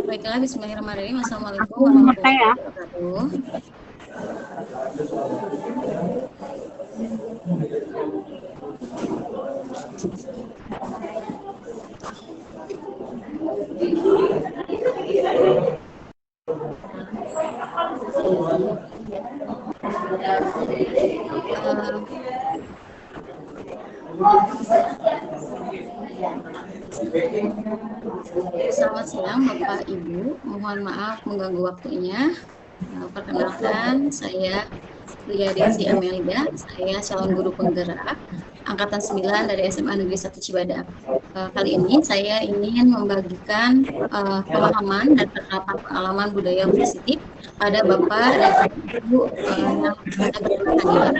Baiklah, bismillahirrahmanirrahim. Assalamualaikum warahmatullahi wabarakatuh. Selamat siang Bapak Ibu, mohon maaf mengganggu waktunya. Perkenalkan, saya Lia Desi Amelia, saya calon guru penggerak Angkatan 9 dari SMA Negeri 1 Cibadak. Kali ini saya ingin membagikan pemahaman dan penerapan pengalaman budaya positif pada Bapak dan Ibu yang ada berkenan.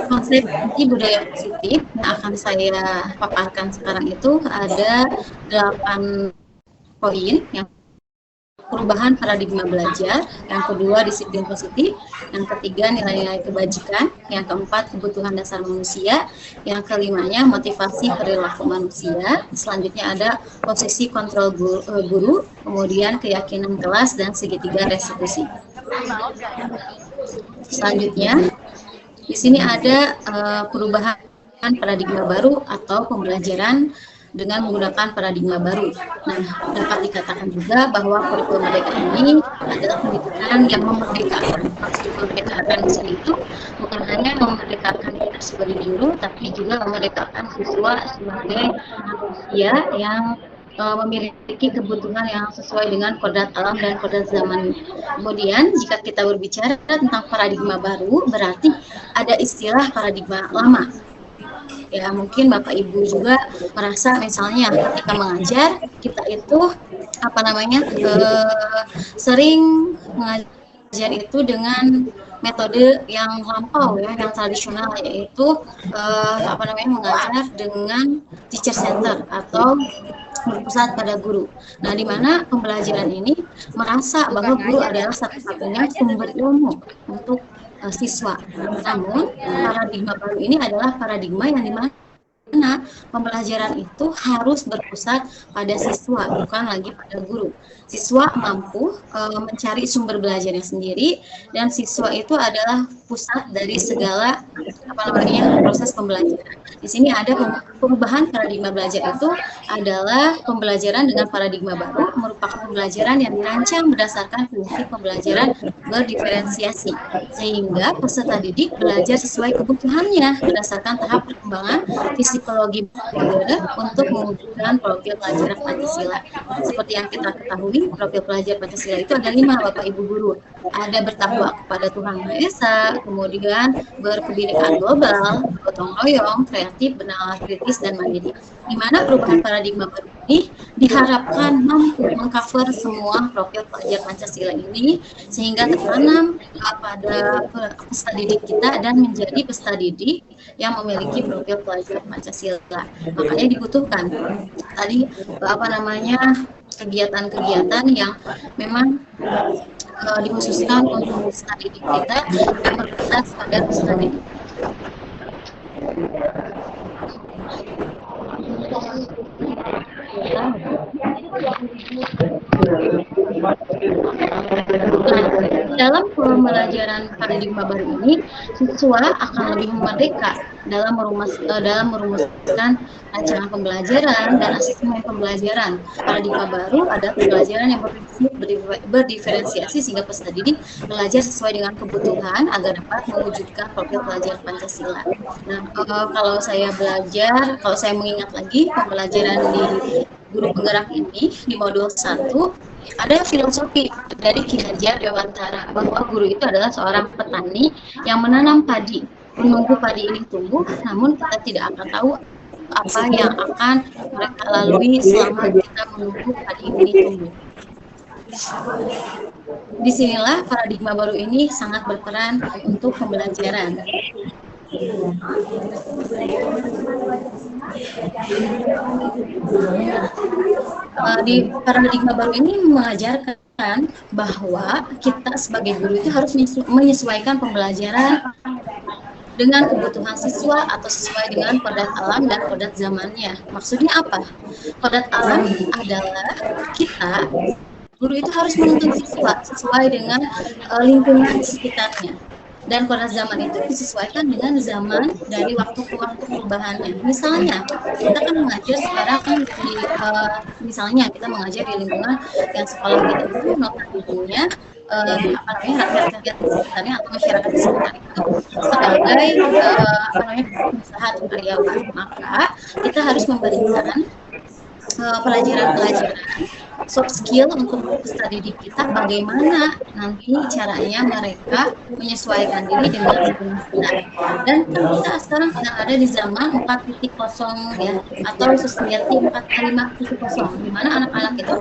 Konsep budaya positif yang akan saya paparkan sekarang itu ada 8 poin. Yang perubahan paradigma belajar, yang kedua disiplin positif, yang ketiga nilai-nilai kebajikan, yang keempat kebutuhan dasar manusia, yang kelimanya motivasi perilaku manusia, selanjutnya ada posisi kontrol guru, kemudian keyakinan kelas dan segitiga restitusi. Selanjutnya di sini ada perubahan paradigma baru atau pembelajaran dengan menggunakan paradigma baru. Nah, dapat dikatakan juga bahwa kurikulum merdeka ini adalah pendidikan yang memerdekakan. Maksud kemerdekaan di sini itu bukan hanya memerdekakan kita sebagai guru, tapi juga memerdekakan siswa sebagai manusia yang memiliki kebutuhan yang sesuai dengan kodrat alam dan kodrat zaman. Kemudian jika kita berbicara tentang paradigma baru, berarti ada istilah paradigma lama. Ya, mungkin Bapak Ibu juga merasa misalnya ketika mengajar kita itu sering mengajar itu dengan metode yang lampau ya, yang tradisional, yaitu mengajar dengan teacher center atau berpusat pada guru. Nah, di mana pembelajaran ini merasa bahwa guru adalah satu-satunya sumber ilmu untuk siswa. Namun, paradigma baru ini adalah paradigma yang dimana pembelajaran itu harus berpusat pada siswa, bukan lagi pada guru. Siswa mampu mencari sumber belajarnya sendiri, dan siswa itu adalah pusat dari segala proses pembelajaran. Di sini ada perubahan paradigma belajar itu adalah pembelajaran dengan paradigma baru, merupakan pembelajaran yang dirancang berdasarkan prinsip pembelajaran berdiferensiasi, sehingga peserta didik belajar sesuai kebutuhannya berdasarkan tahap perkembangan psikologi modern untuk mewujudkan profil pelajar Pancasila. Seperti yang kita ketahui, profil pelajar Pancasila itu ada 5, Bapak Ibu guru. Ada bertakwa kepada Tuhan Maha Esa, kemudian berkebinekaan global, gotong royong, kreatif, bernalar kritis, dan mandiri. Di mana perubahan paradigma baru ini diharapkan mampu mengcover semua profil pelajar Pancasila ini, sehingga tertanam pada peserta didik kita dan menjadi peserta didik yang memiliki profil pelajar Pancasila. Makanya dibutuhkan tadi kegiatan-kegiatan yang memang dikhususkan untuk peserta didik kita yang berbasis pada peserta didik. Dalam pembelajaran paradigma baru ini, siswa akan lebih merdeka dalam merumuskan rancangan pembelajaran dan asesmen pembelajaran. Paradigma baru adalah pembelajaran yang berdiferensiasi sehingga peserta didik belajar sesuai dengan kebutuhan agar dapat mewujudkan profil pelajar Pancasila. Nah, kalau saya mengingat lagi pembelajaran di guru penggerak ini di modul 1, ada filosofi dari Ki Hajar Dewantara bahwa guru itu adalah seorang petani yang menanam padi, menunggu padi ini tumbuh, namun kita tidak akan tahu apa yang akan mereka lalui selama kita menunggu padi ini tumbuh. Disinilah paradigma baru ini sangat berperan untuk pembelajaran. Di paradigma baru ini mengajarkan bahwa kita sebagai guru itu harus menyesuaikan pembelajaran dengan kebutuhan siswa atau sesuai dengan kodrat alam dan kodrat zamannya. Maksudnya apa? Kodrat alam adalah kita, guru itu harus menuntun siswa sesuai dengan lingkungan sekitarnya. Dan kodrat zaman itu disesuaikan dengan zaman dari waktu ke waktu perubahannya. Misalnya, kita kan mengajar sekarang di, misalnya kita mengajar di lingkungan yang sekolah kita itu notabene rakyat di sekitarnya atau masyarakat di sekitar itu sebagai pengusaha atau karyawan. Maka kita harus memberikan pelajaran-pelajaran soft skill untuk peserta didik kita, bagaimana nanti caranya mereka menyesuaikan diri dengan lingkungan kita. Dan kita sekarang sedang ada di zaman 4.0 ya, atau Society 4.5.0, di mana anak-anak itu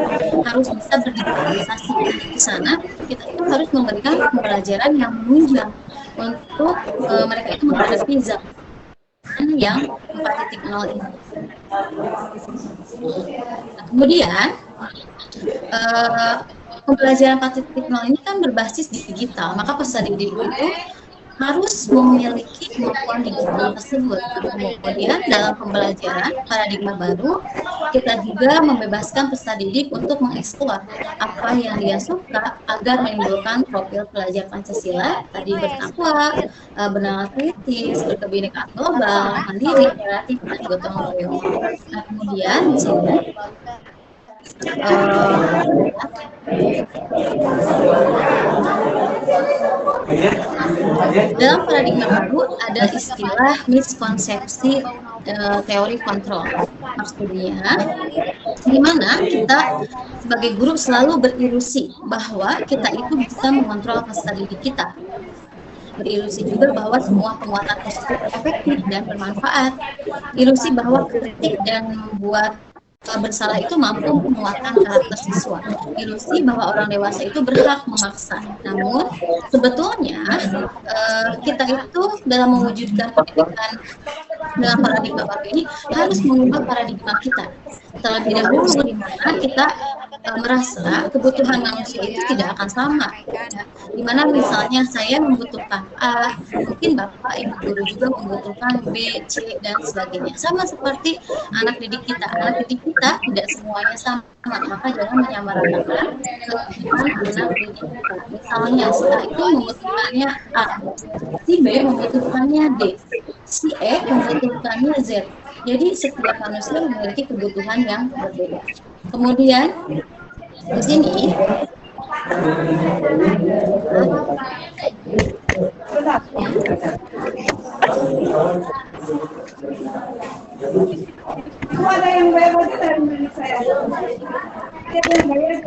harus bisa berdigitalisasi. Di sana kita itu harus memberikan pembelajaran yang menunjang untuk mereka itu menghadapi zaman yang 4.0 ini. Kemudian pembelajaran 4.0 ini kan berbasis digital, maka peserta didik itu harus memiliki kemampuan digital tersebut. Kemudian dalam pembelajaran paradigma baru, kita juga membebaskan peserta didik untuk mengeksplor apa yang dia suka agar menimbulkan profil pelajar Pancasila, tadi bertakwa, bernalar kritis, berkebinekaan global, mandiri, kreatif, dan gotong royong. Nah, kemudian di sini dalam paradigma baru ada istilah miskonsepsi teori kontrol. Maksudnya, di mana kita sebagai guru selalu berilusi bahwa kita itu bisa mengontrol peserta didik kita. Berilusi juga bahwa semua penguatan positif efektif dan bermanfaat. Ilusi bahwa kritik dan membuat bersalah itu mampu menguatkan karakter siswa. Ilusi bahwa orang dewasa itu berhak memaksa. Namun sebetulnya kita itu dalam mewujudkan pendidikan dalam paradigma baru ini harus mengubah paradigma kita. Terlebih dahulu di mana kita merasa kebutuhan manusia itu tidak akan sama. Ya. Di mana misalnya saya membutuhkan A, mungkin Bapak Ibu guru juga membutuhkan B, C, dan sebagainya. Sama seperti anak didik kita. Anak didik kita tidak semuanya sama, maka jangan menyamaratakan kebutuhan anak didik kita. Misalnya si A itu membutuhkannya A, si B membutuhkannya D, si E membutuhkannya Z. Jadi setiap manusia memiliki kebutuhan yang berbeda. Kemudian di sini ada yang bayar lagi dari saya. Ada yang bayar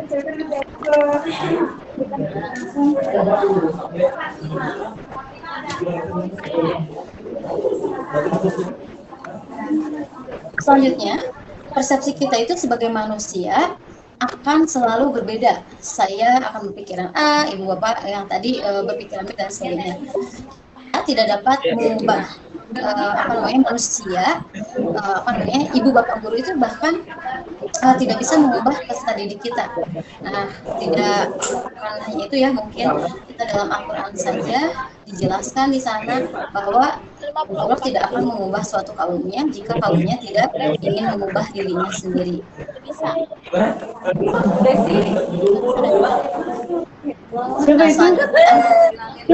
selanjutnya, persepsi kita itu sebagai manusia akan selalu berbeda. Saya akan berpikiran A, Ibu Bapak yang tadi berpikiran B dan sebagainya. Kita tidak dapat mengubah manusia, Ibu Bapak guru itu bahkan tidak bisa mengubah peserta didik kita. Nah, tidak hanya itu ya, mungkin kita dalam Al-Quran saja dijelaskan di sana bahwa Allah tidak akan mengubah suatu kaumnya jika kaumnya tidak ingin mengubah dirinya sendiri.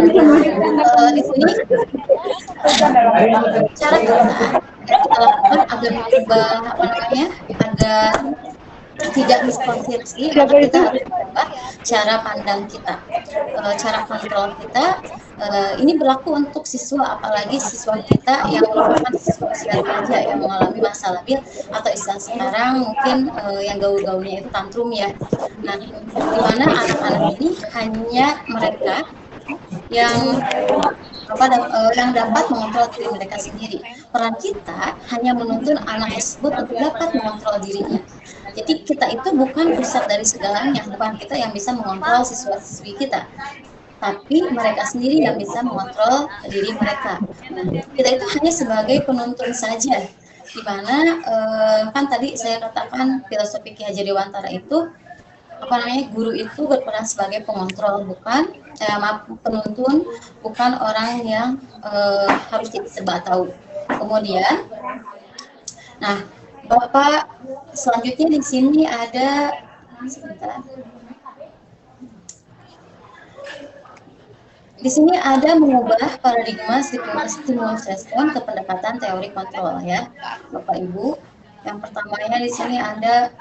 Nah, di sini cara kita lakukan agar mengubah agar tidak miskonsepsi, kita harus mengubah cara pandang kita, cara kontrol kita. Ini berlaku untuk siswa, apalagi siswa kita yang merupakan siswa usia remaja yang mengalami masa labil atau istilah sekarang mungkin yang gaul-gaulnya itu tantrum ya. Nah, di mana anak-anak ini hanya mereka yang yang dapat mengontrol diri mereka sendiri. Peran kita hanya menuntun anak tersebut untuk dapat mengontrol dirinya. Jadi kita itu bukan pusat dari segalanya, bukan kita yang bisa mengontrol siswa-siswi kita, tapi mereka sendiri yang bisa mengontrol diri mereka. Kita itu hanya sebagai penuntun saja, di mana kan tadi saya katakan filosofi Ki Hajar Dewantara itu guru itu berperan sebagai pengontrol, bukan penuntun, bukan orang yang harus jadi serba tahu. Kemudian, nah Bapak selanjutnya di sini ada sebentar. Di sini ada mengubah paradigma stimulus respon ke pendekatan teori kontrol ya, Bapak Ibu. Yang pertamanya di sini ada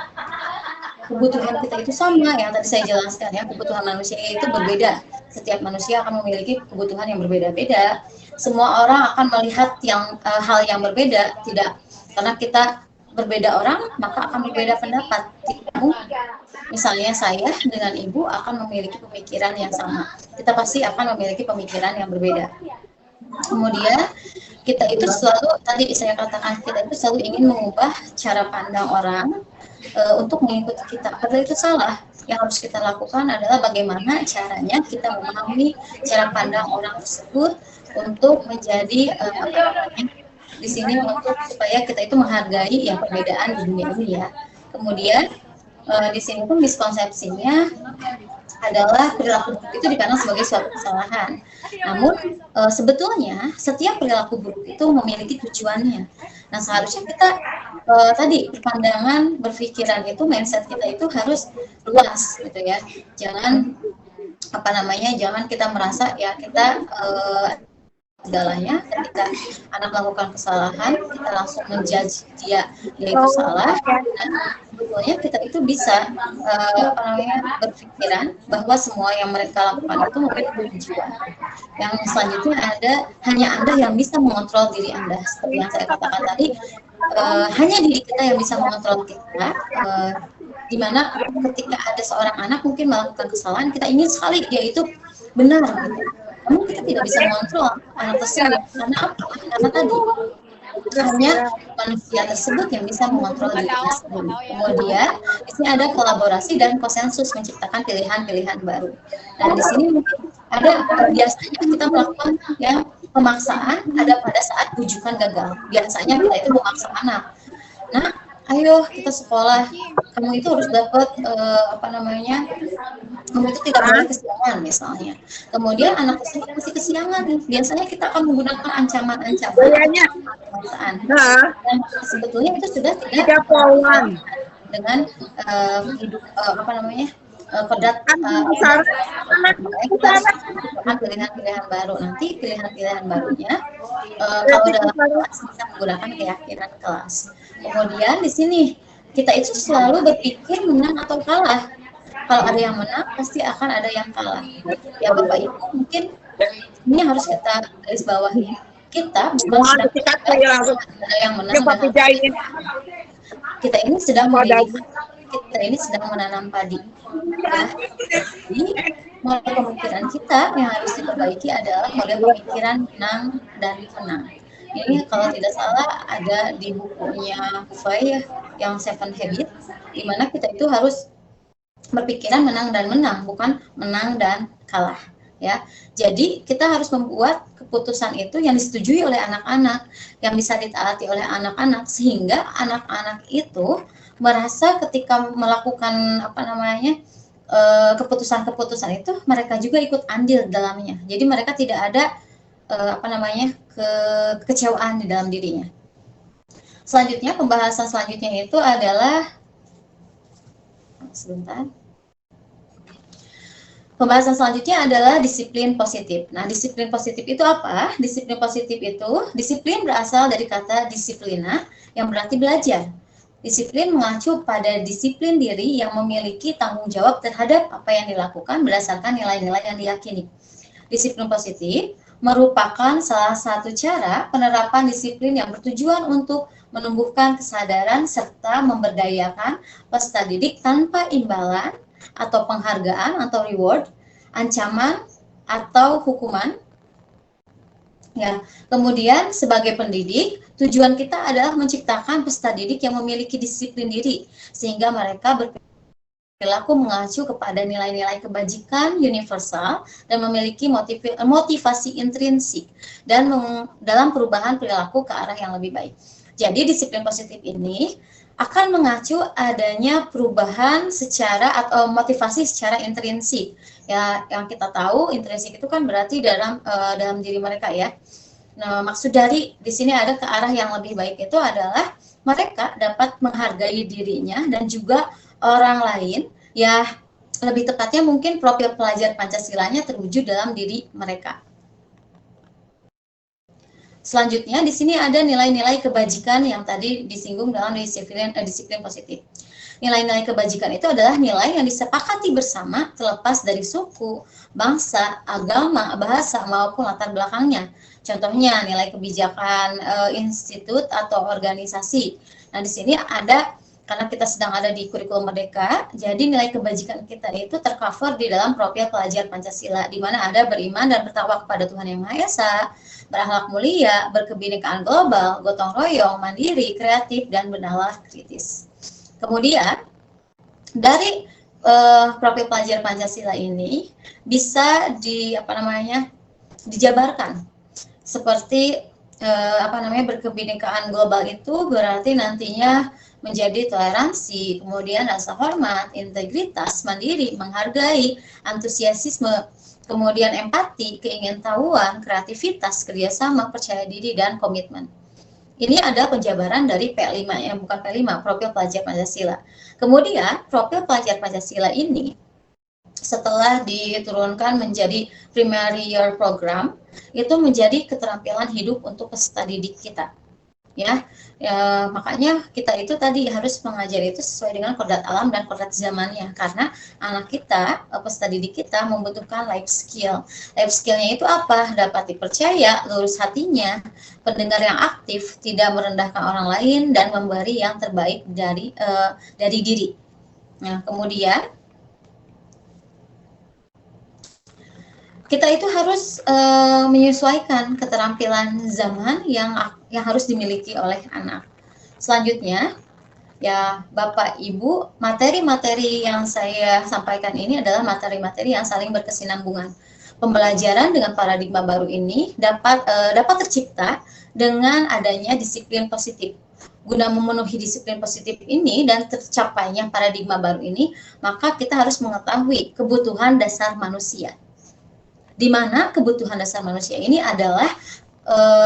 kebutuhan kita itu sama yang tadi saya jelaskan ya, kebutuhan manusia itu berbeda. Setiap manusia akan memiliki kebutuhan yang berbeda-beda. Semua orang akan melihat hal yang berbeda, tidak karena kita berbeda orang maka akan berbeda pendapat. Misalnya saya dengan Ibu akan memiliki pemikiran yang sama. Kita pasti akan memiliki pemikiran yang berbeda. Kemudian kita itu selalu, tadi saya katakan, kita itu selalu ingin mengubah cara pandang orang untuk mengikuti kita. Padahal itu salah. Yang harus kita lakukan adalah bagaimana caranya kita memahami cara pandang orang tersebut untuk menjadi di sini untuk supaya kita itu menghargai yang perbedaan di dunia ini ya. Kemudian di sini pun miskonsepsinya adalah perilaku buruk itu dipandang sebagai suatu kesalahan. Namun sebetulnya setiap perilaku buruk itu memiliki tujuannya. Nah seharusnya kita tadi pandangan berpikiran itu, mindset kita itu harus luas gitu ya. Jangan jangan kita merasa ya kita segalanya. Ketika anak melakukan kesalahan kita langsung menjudge dia itu salah. Dan sebetulnya kita itu bisa berpikiran bahwa semua yang mereka lakukan itu memiliki tujuan. Yang selanjutnya ada hanya Anda yang bisa mengontrol diri Anda. Seperti yang saya katakan tadi, hanya diri kita yang bisa mengontrol kita. Di mana ketika ada seorang anak mungkin melakukan kesalahan, kita ingin sekali dia itu benar gitu. Namun kita tidak bisa mengontrol anak tersebut. Karena apa? Karena tadi hanya manusia tersebut yang bisa mengontrol dirinya sendiri. Kemudian di sini ada kolaborasi dan konsensus menciptakan pilihan-pilihan baru. Dan di sini mungkin ada biasanya kita melakukan yang pemaksaan ada pada saat rujukan gagal. Biasanya kita itu memaksa anak. Nah, ayo kita sekolah, kamu itu harus dapat kamu itu tidak boleh kesiangan misalnya. Kemudian anak tersebut masih kesiangan nih. Biasanya kita akan menggunakan ancaman-ancaman. Dan sebetulnya itu sudah tidak dengan hidup kodat kita harus menggunakan pilihan-pilihan baru. Nanti pilihan-pilihan barunya kalau dalam kelas bisa menggunakan keyakinan kelas. Kemudian di sini kita itu selalu berpikir menang atau kalah. Kalau ada yang menang pasti akan ada yang kalah. Ya Bapak Ibu mungkin ini harus kita garis bawahi. Kita bukan sedang ada yang menang dan kita ini sedang kita ini sedang menanam padi. Ya. Jadi model pemikiran kita yang harus diperbaiki adalah model pemikiran menang dan menang. Ini kalau tidak salah ada di bukunya Hufay yang Seven Habits, di mana kita itu harus berpikiran menang dan menang, bukan menang dan kalah. Ya, jadi kita harus membuat keputusan itu yang disetujui oleh anak-anak, yang bisa ditaati oleh anak-anak, sehingga anak-anak itu merasa ketika melakukan keputusan-keputusan itu mereka juga ikut andil dalamnya. Jadi mereka tidak ada kekecewaan di dalam dirinya. Selanjutnya pembahasan selanjutnya itu adalah Pembahasan selanjutnya adalah disiplin positif. Nah, disiplin positif itu apa? Disiplin positif itu, disiplin berasal dari kata disiplina yang berarti belajar. Disiplin mengacu pada disiplin diri yang memiliki tanggung jawab terhadap apa yang dilakukan berdasarkan nilai-nilai yang diyakini. Disiplin positif merupakan salah satu cara penerapan disiplin yang bertujuan untuk menumbuhkan kesadaran serta memberdayakan peserta didik tanpa imbalan atau penghargaan atau reward, ancaman atau hukuman. Ya, kemudian sebagai pendidik, tujuan kita adalah menciptakan peserta didik yang memiliki disiplin diri, sehingga mereka berperilaku mengacu kepada nilai-nilai kebajikan universal dan memiliki motivasi intrinsik dan dalam perubahan perilaku ke arah yang lebih baik. Jadi disiplin positif ini akan mengacu adanya perubahan secara atau motivasi secara intrinsik. Ya, yang kita tahu intrinsik itu kan berarti dalam diri mereka ya. Nah, maksud dari di sini ada ke arah yang lebih baik itu adalah mereka dapat menghargai dirinya dan juga orang lain. Ya, lebih tepatnya mungkin profil pelajar Pancasilanya terwujud dalam diri mereka. Selanjutnya di sini ada nilai-nilai kebajikan yang tadi disinggung dalam disiplin positif. Nilai-nilai kebajikan itu adalah nilai yang disepakati bersama terlepas dari suku, bangsa, agama, bahasa maupun latar belakangnya. Contohnya nilai kebijakan institut atau organisasi. Nah, di sini ada karena kita sedang ada di kurikulum Merdeka, jadi nilai kebajikan kita itu tercover di dalam profil pelajar Pancasila, di mana ada beriman dan bertakwa kepada Tuhan Yang Maha Esa, berakhlak mulia, berkebinekaan global, gotong royong, mandiri, kreatif, dan bernalar kritis. Kemudian dari profil pelajar Pancasila ini bisa dijabarkan seperti berkebinekaan global itu berarti nantinya menjadi toleransi, kemudian rasa hormat, integritas, mandiri, menghargai, antusiasisme, kemudian empati, keingintahuan, kreativitas, kerjasama, percaya diri, dan komitmen. Ini ada penjabaran dari P5, yang bukan P5, profil pelajar Pancasila. Kemudian, profil pelajar Pancasila ini setelah diturunkan menjadi primary year program, itu menjadi keterampilan hidup untuk peserta didik kita. Ya, makanya kita itu tadi harus mengajar itu sesuai dengan kodrat alam dan kodrat zamannya, karena anak kita, peserta didik kita membutuhkan life skill. Life skillnya itu apa? Dapat dipercaya, lurus hatinya, pendengar yang aktif, tidak merendahkan orang lain, dan memberi yang terbaik dari diri. Nah, kemudian kita itu harus menyesuaikan keterampilan zaman yang harus dimiliki oleh anak. Selanjutnya, ya Bapak Ibu, materi-materi yang saya sampaikan ini adalah materi-materi yang saling berkesinambungan. Pembelajaran dengan paradigma baru ini dapat tercipta dengan adanya disiplin positif. Guna memenuhi disiplin positif ini dan tercapainya paradigma baru ini, maka kita harus mengetahui kebutuhan dasar manusia. Di mana kebutuhan dasar manusia ini adalah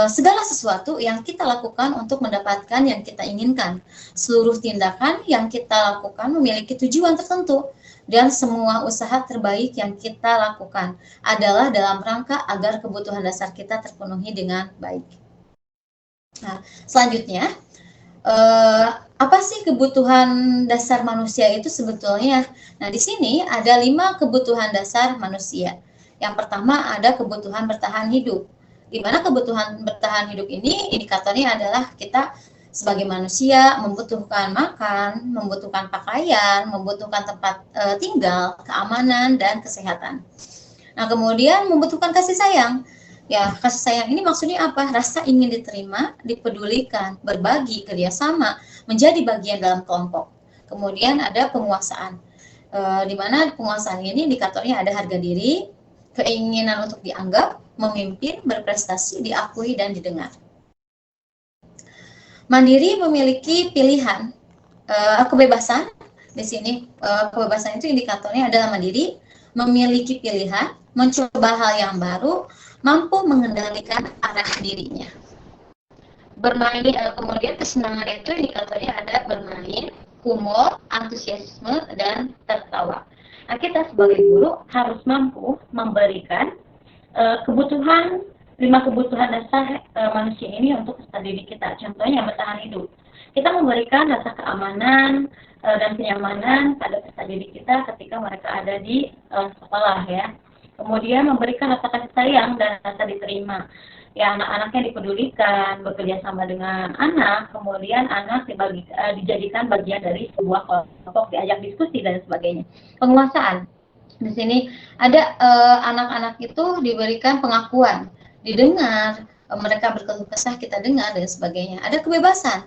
segala sesuatu yang kita lakukan untuk mendapatkan yang kita inginkan. Seluruh tindakan yang kita lakukan memiliki tujuan tertentu, dan semua usaha terbaik yang kita lakukan adalah dalam rangka agar kebutuhan dasar kita terpenuhi dengan baik. Nah, selanjutnya, apa sih kebutuhan dasar manusia itu sebetulnya? Nah, di sini ada 5 kebutuhan dasar manusia. Yang pertama ada kebutuhan bertahan hidup, di mana kebutuhan bertahan hidup ini indikatornya adalah kita sebagai manusia membutuhkan makan, membutuhkan pakaian, membutuhkan tempat tinggal, keamanan, dan kesehatan. Nah, kemudian membutuhkan kasih sayang. Ya, kasih sayang ini maksudnya apa? Rasa ingin diterima, dipedulikan, berbagi, kerjasama, menjadi bagian dalam kelompok. Kemudian ada penguasaan, di mana penguasaan ini indikatornya ada harga diri, keinginan untuk dianggap, memimpin, berprestasi, diakui, dan didengar. Mandiri memiliki pilihan, kebebasan. Di sini kebebasan itu indikatornya adalah mandiri, memiliki pilihan, mencoba hal yang baru, mampu mengendalikan arah dirinya. Bermain, kemudian kesenangan itu indikatornya ada bermain, humor, antusiasme, dan tertawa. Nah, kita sebagai guru harus mampu memberikan 5 kebutuhan dasar manusia ini untuk peserta didik kita. Contohnya bertahan hidup. Kita memberikan rasa keamanan dan kenyamanan pada peserta didik kita ketika mereka ada di sekolah ya. Kemudian memberikan rasa kasih sayang dan rasa diterima. Ya, anak-anaknya dipedulikan, bekerja sama dengan anak, kemudian anak dijadikan bagian dari sebuah kelompok, diajak diskusi dan sebagainya. Penguasaan. Di sini ada anak-anak itu diberikan pengakuan, didengar, mereka berkeluh kesah kita dengar dan sebagainya. Ada kebebasan.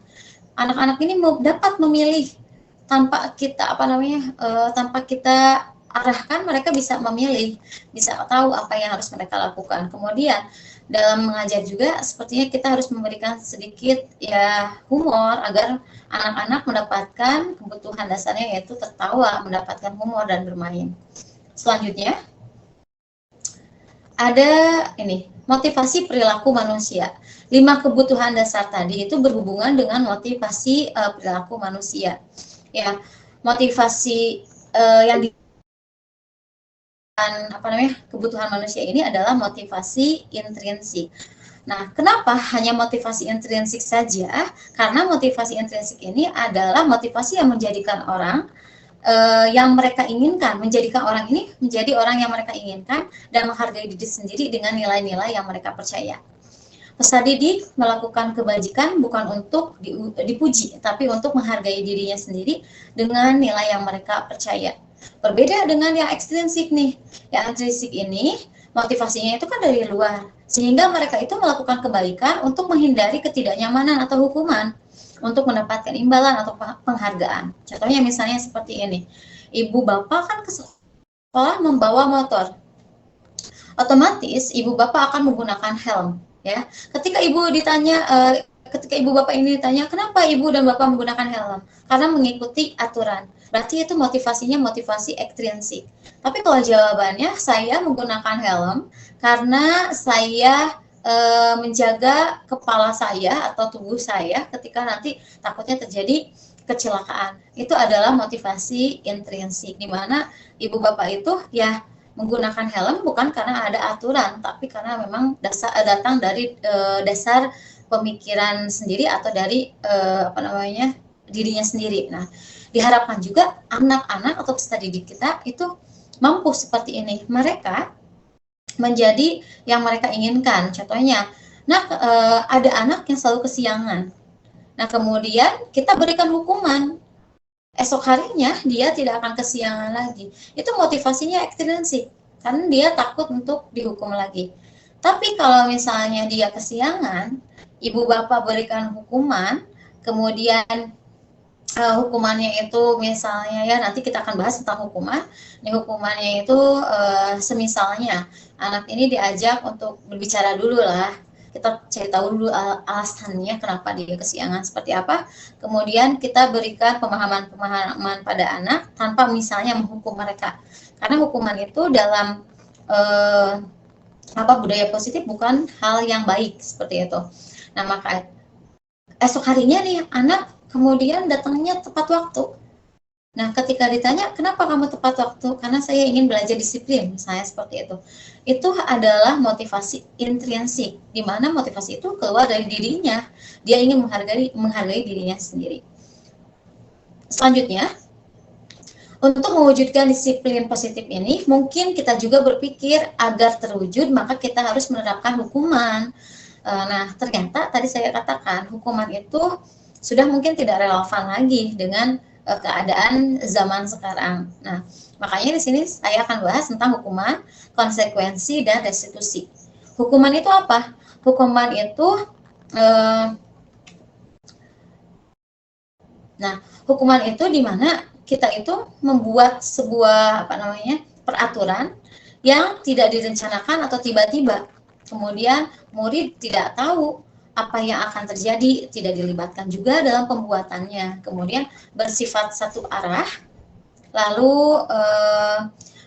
Anak-anak ini dapat memilih tanpa kita tanpa kita arahkan, mereka bisa memilih, bisa tahu apa yang harus mereka lakukan. Kemudian dalam mengajar juga sepertinya kita harus memberikan sedikit ya humor agar anak-anak mendapatkan kebutuhan dasarnya, yaitu tertawa, mendapatkan humor dan bermain. Selanjutnya ada ini, motivasi perilaku manusia. 5 kebutuhan dasar tadi itu berhubungan dengan motivasi perilaku manusia. Ya, motivasi yang kebutuhan manusia ini adalah motivasi intrinsik. Nah, kenapa hanya motivasi intrinsik saja? Karena motivasi intrinsik ini adalah motivasi yang menjadikan orang yang mereka inginkan, menjadikan orang ini menjadi orang yang mereka inginkan dan menghargai diri sendiri dengan nilai-nilai yang mereka percaya. Peserta didik melakukan kebajikan bukan untuk dipuji, tapi untuk menghargai dirinya sendiri dengan nilai yang mereka percaya. Berbeda dengan yang ekstrinsik nih. Yang ekstrinsik ini motivasinya itu kan dari luar, sehingga mereka itu melakukan kebaikan untuk menghindari ketidaknyamanan atau hukuman, untuk mendapatkan imbalan atau penghargaan. Contohnya misalnya seperti ini, ibu bapak kan ke sekolah membawa motor, otomatis ibu bapak akan menggunakan helm. Ya, ketika ibu bapak ini ditanya kenapa ibu dan bapak menggunakan helm, karena mengikuti aturan. Berarti itu motivasinya motivasi ekstrinsik. Tapi kalau jawabannya saya menggunakan helm karena saya menjaga kepala saya atau tubuh saya ketika nanti takutnya terjadi kecelakaan, itu adalah motivasi intrinsik, di mana ibu bapak itu ya menggunakan helm bukan karena ada aturan, tapi karena memang datang dari dasar pemikiran sendiri atau dari dirinya sendiri. Nah, diharapkan juga anak-anak atau peserta didik kita itu mampu seperti ini. Mereka menjadi yang mereka inginkan. Contohnya, ada anak yang selalu kesiangan. Nah, kemudian kita berikan hukuman. Esok harinya dia tidak akan kesiangan lagi. Itu motivasinya ekstrinsik, karena dia takut untuk dihukum lagi. Tapi kalau misalnya dia kesiangan, ibu bapak berikan hukuman, kemudian hukumannya itu misalnya ya nanti kita akan bahas tentang hukuman. Ini hukumannya itu semisalnya anak ini diajak untuk berbicara dulu lah. Kita cari tahu dulu alasannya kenapa dia kesiangan seperti apa. Kemudian kita berikan pemahaman pada anak tanpa misalnya menghukum mereka. Karena hukuman itu dalam budaya positif bukan hal yang baik seperti itu. Nah, maka esok harinya nih anak kemudian datangnya tepat waktu. Nah, ketika ditanya, kenapa kamu tepat waktu? Karena saya ingin belajar disiplin, misalnya seperti itu. Itu adalah motivasi intrinsik, di mana motivasi itu keluar dari dirinya. Dia ingin menghargai dirinya sendiri. Selanjutnya, untuk mewujudkan disiplin positif ini, mungkin kita juga berpikir agar terwujud, maka kita harus menerapkan hukuman. Nah, ternyata tadi saya katakan, hukuman itu sudah mungkin tidak relevan lagi dengan keadaan zaman sekarang. Nah, makanya di sini saya akan bahas tentang hukuman, konsekuensi, dan restitusi. Hukuman itu apa? Hukuman itu, hukuman itu di mana kita itu membuat sebuah peraturan yang tidak direncanakan atau tiba-tiba. Kemudian murid tidak tahu apa yang akan terjadi, tidak dilibatkan juga dalam pembuatannya, kemudian bersifat satu arah, lalu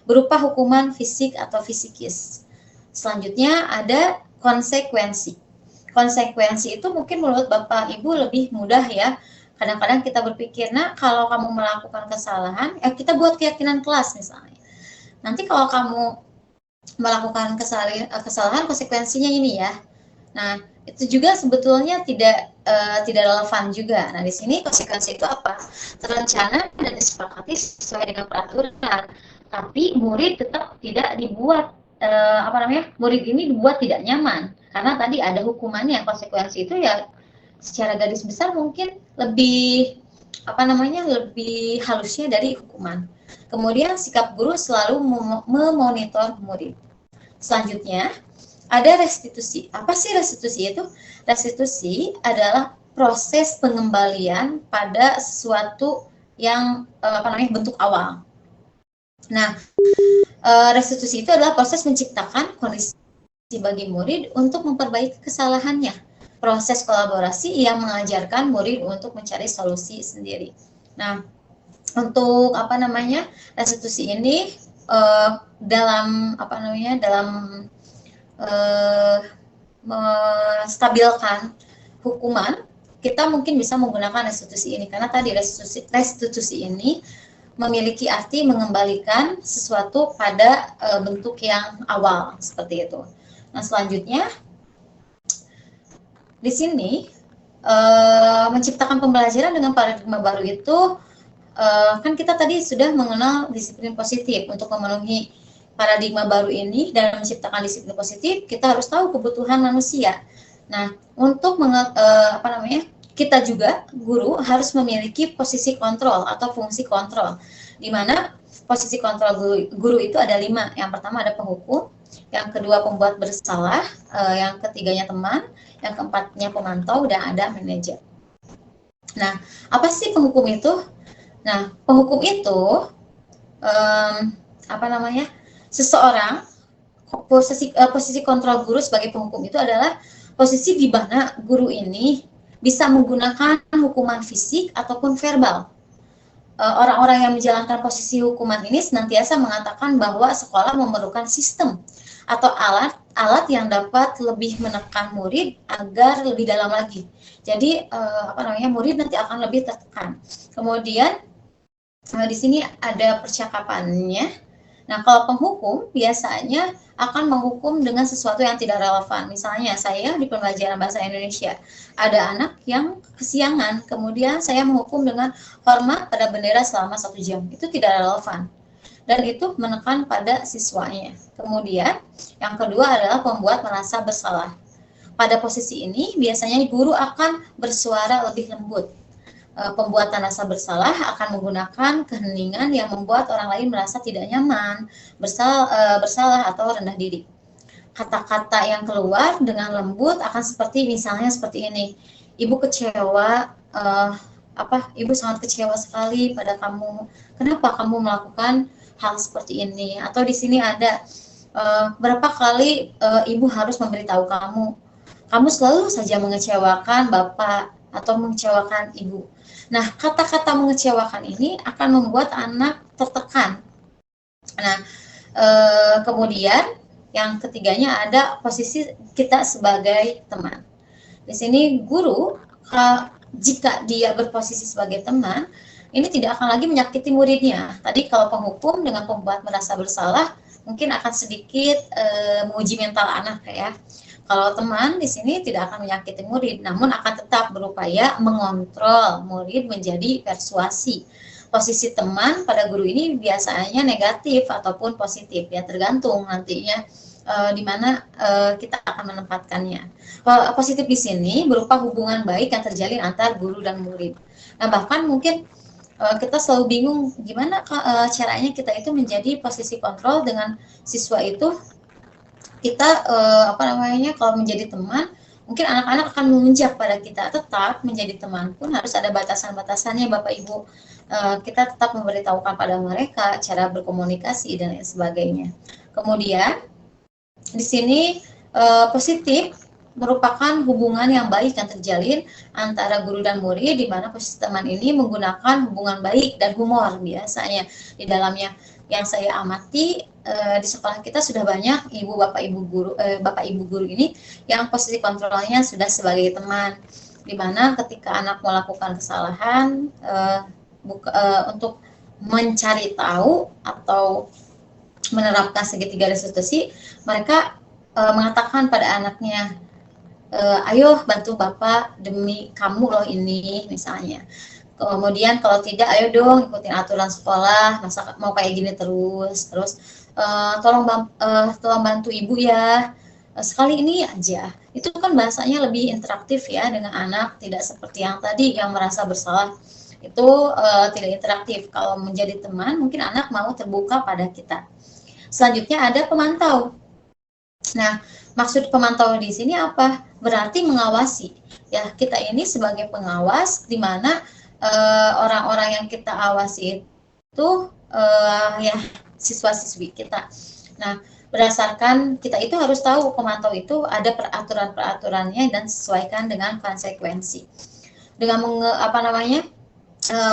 berupa hukuman fisik atau fisikis. Selanjutnya ada konsekuensi. Konsekuensi itu mungkin menurut Bapak Ibu lebih mudah ya. Kadang-kadang kita berpikir, nah kalau kamu melakukan kesalahan, kita buat keyakinan kelas misalnya. Nanti kalau kamu melakukan kesalahan, konsekuensinya ini ya. Nah, itu juga sebetulnya tidak relevan juga. Nah, di sini konsekuensi itu apa? Terencana dan disepakati sesuai dengan peraturan, tapi murid tetap tidak dibuat murid ini dibuat tidak nyaman karena tadi ada hukumannya. Konsekuensi itu ya secara garis besar mungkin lebih lebih halusnya dari hukuman. Kemudian sikap guru selalu memonitor murid. Selanjutnya ada restitusi. Apa sih restitusi itu? Restitusi adalah proses pengembalian pada sesuatu yang bentuk awal. Nah, restitusi itu adalah proses menciptakan kondisi bagi murid untuk memperbaiki kesalahannya. Proses kolaborasi yang mengajarkan murid untuk mencari solusi sendiri. Nah, untuk restitusi ini dalam menstabilkan hukuman, kita mungkin bisa menggunakan restitusi ini karena tadi restitusi ini memiliki arti mengembalikan sesuatu pada bentuk yang awal seperti itu. Nah, selanjutnya di sini menciptakan pembelajaran dengan paradigma baru itu kan kita tadi sudah mengenal disiplin positif. Untuk memenuhi paradigma baru ini dan menciptakan disiplin positif, kita harus tahu kebutuhan manusia. Nah, untuk kita juga guru harus memiliki posisi kontrol atau fungsi kontrol, di mana posisi kontrol guru itu ada 5. Yang pertama ada penghukum, yang kedua pembuat bersalah, yang ketiganya teman, yang keempatnya pemantau, dan ada manajer. Nah, apa sih penghukum itu? Nah, penghukum itu seseorang, posisi kontrol guru sebagai penghukum itu adalah posisi di mana guru ini bisa menggunakan hukuman fisik ataupun verbal. Orang-orang yang menjalankan posisi hukuman ini senantiasa mengatakan bahwa sekolah memerlukan sistem atau alat yang dapat lebih menekan murid agar lebih dalam lagi. Jadi murid nanti akan lebih tertekan. Kemudian di sini ada percakapannya. Nah, kalau penghukum biasanya akan menghukum dengan sesuatu yang tidak relevan. Misalnya saya di pembelajaran bahasa Indonesia, ada anak yang kesiangan, kemudian saya menghukum dengan hormat pada bendera selama 1 jam. Itu tidak relevan. Dan itu menekan pada siswanya. Kemudian yang kedua adalah pembuat merasa bersalah. Pada posisi ini biasanya guru akan bersuara lebih lembut. Pembuatan rasa bersalah akan menggunakan keheningan yang membuat orang lain merasa tidak nyaman, bersalah atau rendah diri. Kata-kata yang keluar dengan lembut akan seperti ini. Ibu kecewa, ibu sangat kecewa sekali pada kamu. Kenapa kamu melakukan hal seperti ini? Atau di sini ada berapa kali ibu harus memberitahu kamu selalu saja mengecewakan bapak atau mengecewakan ibu. Nah, kata-kata mengecewakan ini akan membuat anak tertekan. Nah, kemudian yang ketiganya ada posisi kita sebagai teman. Di sini guru, jika dia berposisi sebagai teman, ini tidak akan lagi menyakiti muridnya. Tadi kalau penghukum dengan pembuat merasa bersalah, mungkin akan sedikit menguji mental anak ya. Kalau teman di sini tidak akan menyakiti murid, namun akan tetap berupaya mengontrol murid menjadi persuasi. Posisi teman pada guru ini biasanya negatif ataupun positif, ya tergantung nantinya di mana kita akan menempatkannya. Positif di sini berupa hubungan baik yang terjalin antar guru dan murid. Nah, bahkan mungkin kita selalu bingung gimana caranya kita itu menjadi posisi kontrol dengan siswa itu. Kita kalau menjadi teman, mungkin anak-anak akan menunjuk pada kita. Tetap menjadi teman pun harus ada batasan-batasannya, Bapak Ibu. Kita tetap memberitahukan pada mereka cara berkomunikasi dan lain sebagainya. Kemudian di sini positif merupakan hubungan yang baik yang terjalin antara guru dan murid, di mana posisi teman ini menggunakan hubungan baik dan humor biasanya di dalamnya. Yang saya amati di sekolah kita sudah banyak bapak ibu guru ini yang posisi kontrolnya sudah sebagai teman, di mana ketika anak melakukan kesalahan untuk mencari tahu atau menerapkan segitiga restitusi, mereka mengatakan pada anaknya, ayo bantu bapak demi kamu loh ini misalnya. Kemudian kalau tidak, ayo dong ikutin aturan sekolah, masa mau kayak gini terus tolong bantu ibu ya, sekali ini aja. Itu kan bahasanya lebih interaktif ya dengan anak, tidak seperti yang tadi yang merasa bersalah. itu tidak interaktif. Kalau menjadi teman, mungkin anak mau terbuka pada kita. Selanjutnya ada pemantau. Nah, maksud pemantau di sini apa? Berarti mengawasi. Ya, kita ini sebagai pengawas, di mana orang-orang yang kita awasi itu ya siswa-siswi kita. Nah, berdasarkan kita itu harus tahu pemantau itu ada peraturan-peraturannya dan sesuaikan dengan konsekuensi. Dengan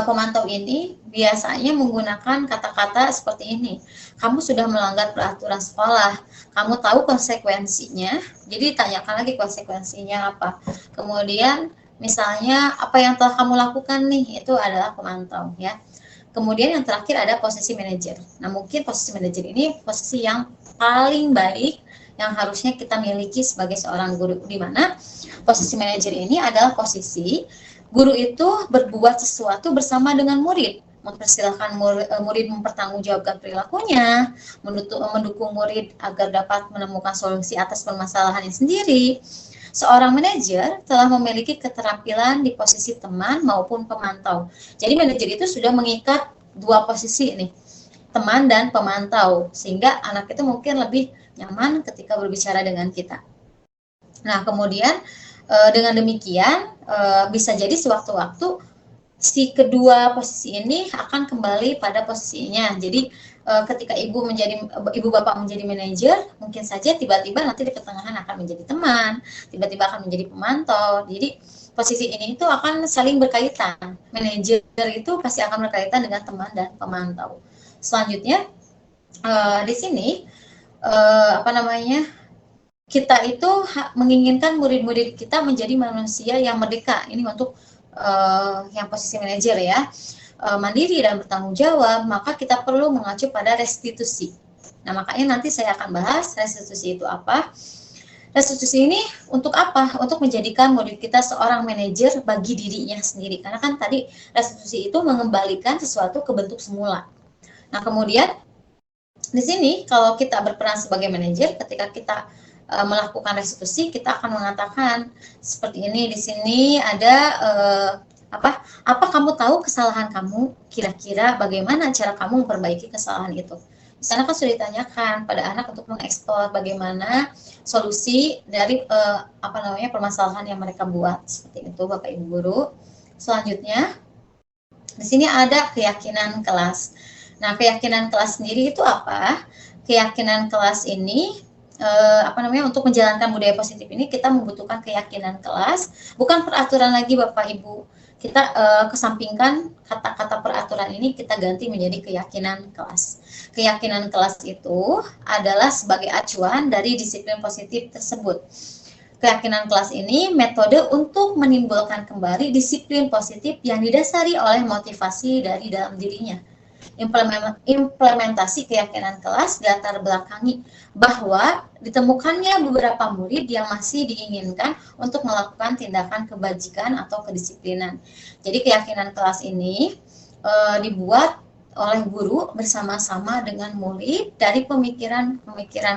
pemantau ini biasanya menggunakan kata-kata seperti ini. Kamu sudah melanggar peraturan sekolah, kamu tahu konsekuensinya, jadi tanyakan lagi konsekuensinya apa. Kemudian misalnya apa yang telah kamu lakukan nih, itu adalah pemantau ya. Kemudian yang terakhir ada posisi manajer. Nah, mungkin posisi manajer ini posisi yang paling baik yang harusnya kita miliki sebagai seorang guru, di mana posisi manajer ini adalah posisi guru itu berbuat sesuatu bersama dengan murid, mempersilahkan murid mempertanggungjawabkan perilakunya, mendukung murid agar dapat menemukan solusi atas permasalahannya sendiri. Seorang manajer telah memiliki keterampilan di posisi teman maupun pemantau. Jadi manajer itu sudah mengikat dua posisi nih, teman dan pemantau, sehingga anak itu mungkin lebih nyaman ketika berbicara dengan kita. Nah, kemudian dengan demikian bisa jadi sewaktu-waktu si kedua posisi ini akan kembali pada posisinya. Jadi ketika ibu bapak menjadi manajer, mungkin saja tiba-tiba nanti di pertengahan akan menjadi teman, tiba-tiba akan menjadi pemantau. Jadi posisi ini itu akan saling berkaitan. Manajer itu pasti akan berkaitan dengan teman dan pemantau. Selanjutnya di sini kita itu menginginkan murid-murid kita menjadi manusia yang merdeka. Ini untuk yang posisi manajer ya. Mandiri dan bertanggung jawab, maka kita perlu mengacu pada restitusi. Nah, makanya nanti saya akan bahas restitusi itu apa. Restitusi ini untuk apa? Untuk menjadikan murid kita seorang manajer bagi dirinya sendiri. Karena kan tadi restitusi itu mengembalikan sesuatu ke bentuk semula. Nah, kemudian di sini kalau kita berperan sebagai manajer, ketika kita melakukan restitusi, kita akan mengatakan seperti ini. Di sini ada apa kamu tahu kesalahan kamu, kira-kira bagaimana cara kamu memperbaiki kesalahan itu. Di sana kan sudah ditanyakan pada anak untuk mengeksplor bagaimana solusi dari permasalahan yang mereka buat. Seperti itu Bapak Ibu guru. Selanjutnya di sini ada keyakinan kelas. Nah, keyakinan kelas sendiri itu apa? Keyakinan kelas ini untuk menjalankan budaya positif ini kita membutuhkan keyakinan kelas, bukan peraturan lagi Bapak Ibu. Kita kesampingkan kata-kata peraturan ini, kita ganti menjadi keyakinan kelas. Keyakinan kelas itu adalah sebagai acuan dari disiplin positif tersebut. Keyakinan kelas ini metode untuk menimbulkan kembali disiplin positif yang didasari oleh motivasi dari dalam dirinya. Implementasi keyakinan kelas dilatar belakangi bahwa ditemukannya beberapa murid yang masih diinginkan untuk melakukan tindakan kebajikan atau kedisiplinan. Jadi keyakinan kelas ini dibuat oleh guru bersama-sama dengan murid dari pemikiran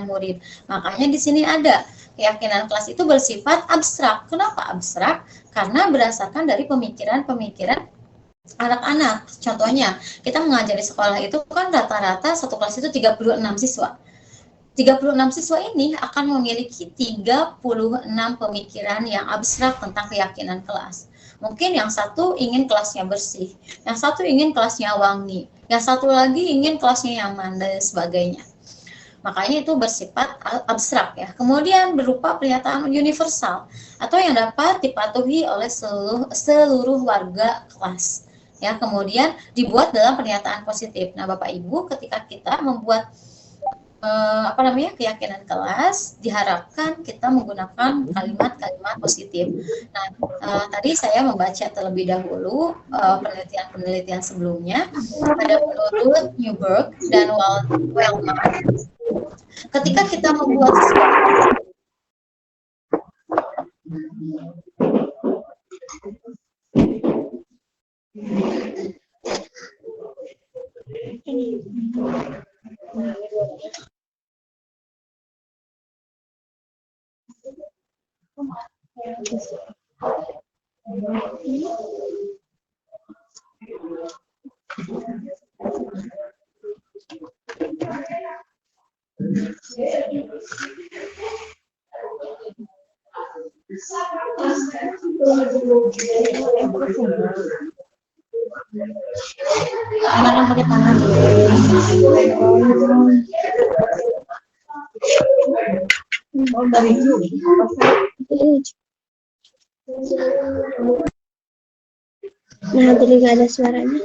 murid. Makanya di sini ada keyakinan kelas itu bersifat abstrak. Kenapa abstrak? Karena berdasarkan dari pemikiran-pemikiran anak-anak. Contohnya, kita mengajar di sekolah itu kan rata-rata satu kelas itu 36 siswa. 36 siswa ini akan memiliki 36 pemikiran yang abstrak tentang keyakinan kelas. Mungkin yang satu ingin kelasnya bersih, yang satu ingin kelasnya wangi, yang satu lagi ingin kelasnya nyaman, dan sebagainya. Makanya itu bersifat abstrak ya. Kemudian berupa pernyataan universal atau yang dapat dipatuhi oleh seluruh warga kelas. Ya, kemudian dibuat dalam pernyataan positif. Nah, Bapak Ibu, ketika kita membuat keyakinan kelas, diharapkan kita menggunakan kalimat-kalimat positif. Nah, tadi saya membaca terlebih dahulu penelitian-penelitian sebelumnya. Ada menurut Newberg dan Wellman, ketika kita membuat sesuatu Enak yang pakai tangan. Oh, dari Zoom. Nah, tadi nggak ada suaranya.